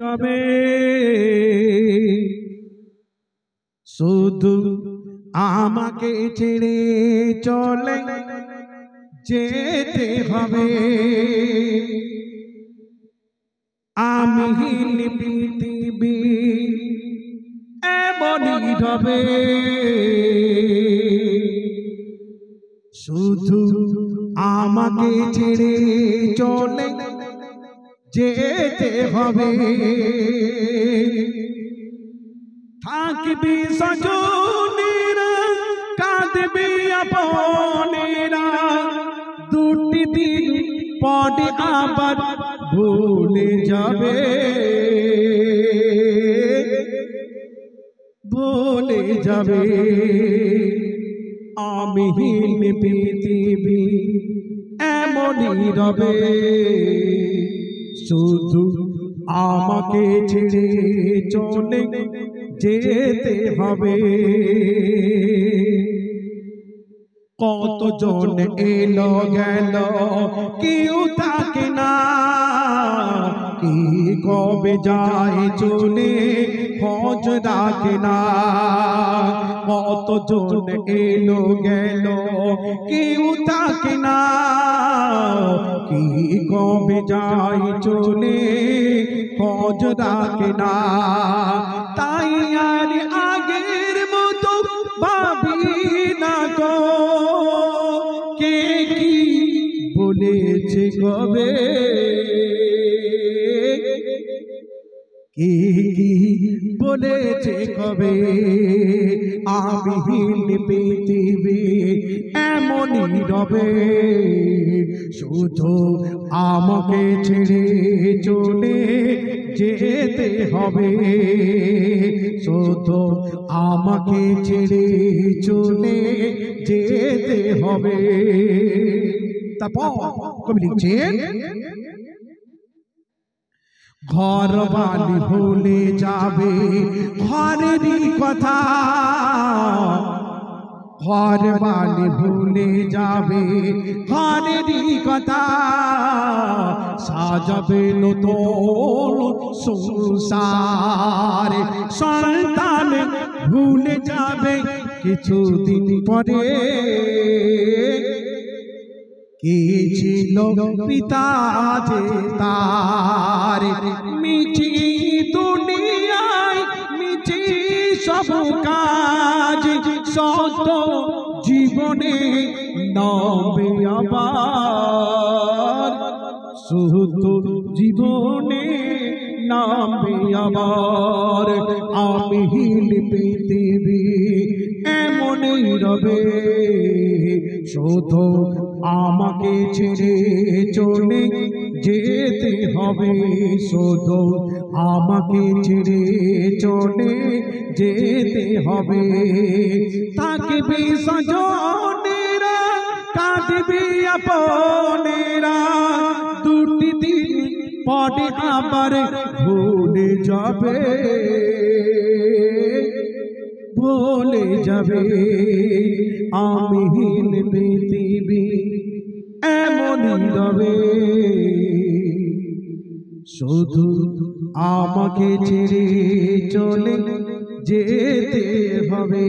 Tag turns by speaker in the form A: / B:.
A: তবে শুধু আমাকে ছেড়ে চলে যেতে হবে। আমি পৃথিবী এমনই হবে, শুধু আমাকে ছেড়ে চলে যেতে হবে। থাকবি সজনেরা, কাঁদবি আপনেরা, দুটি দিন পরে আবার ভুলে যাবে, ভুলে যাবে। আমি পৃথিবী এমনই রবে, শুধু আমাকে ছেড়ে চলে যেতে হবে। কতজন এলো গেল, কেউ থাকে না, কি কবে যায় চলে খোঁজ রাখে না। কতজন এলো গেল, কেউ থাকে না, কি কবে যায় চলে খোঁজ রাখে না। তাই আর আগের মতো ভাবি না গো, কে কি বলেছে কবে, কে কি বলেছে কবে। আমি পৃথিবী এমনই রবে, শুধু আমাকে ছেড়ে চলে যেতে হবে, শুধু আমাকে ছেড়ে চলে যেতে হবে। তারপর কবি লিখছেন, ঘর বাড়ি ভুলে যাবে ঘরেরই কথা, ঘর বাড়ি ভুলে যাবে ঘরেরই কথা, সাজাবে নতুন সংসার। সন্তান ভুলে যাবে কিছুদিন পরে, কে ছিল পিতা যে তার। মিছি দুনিয়ায় মিছি সব কাজ, সত্য জীবনে নবে আবার, সত্য জীবনে নামবে আবার। আমি পৃথিবী এমনই রবে, শুধু আমাকে ছেড়ে চলে যেতে হবে, শুধু আমাকে ছেড়ে চলে যেতে হবে। থাকবি সজনেরা, কাঁদবি আপনেরা, দুটি দিন পরে আবার ভুলে যাবে, ভুলে যাবে। আমি পৃথিবী এমনই রবে, শুধু আমাকে ছেড়ে চলে যেতে হবে।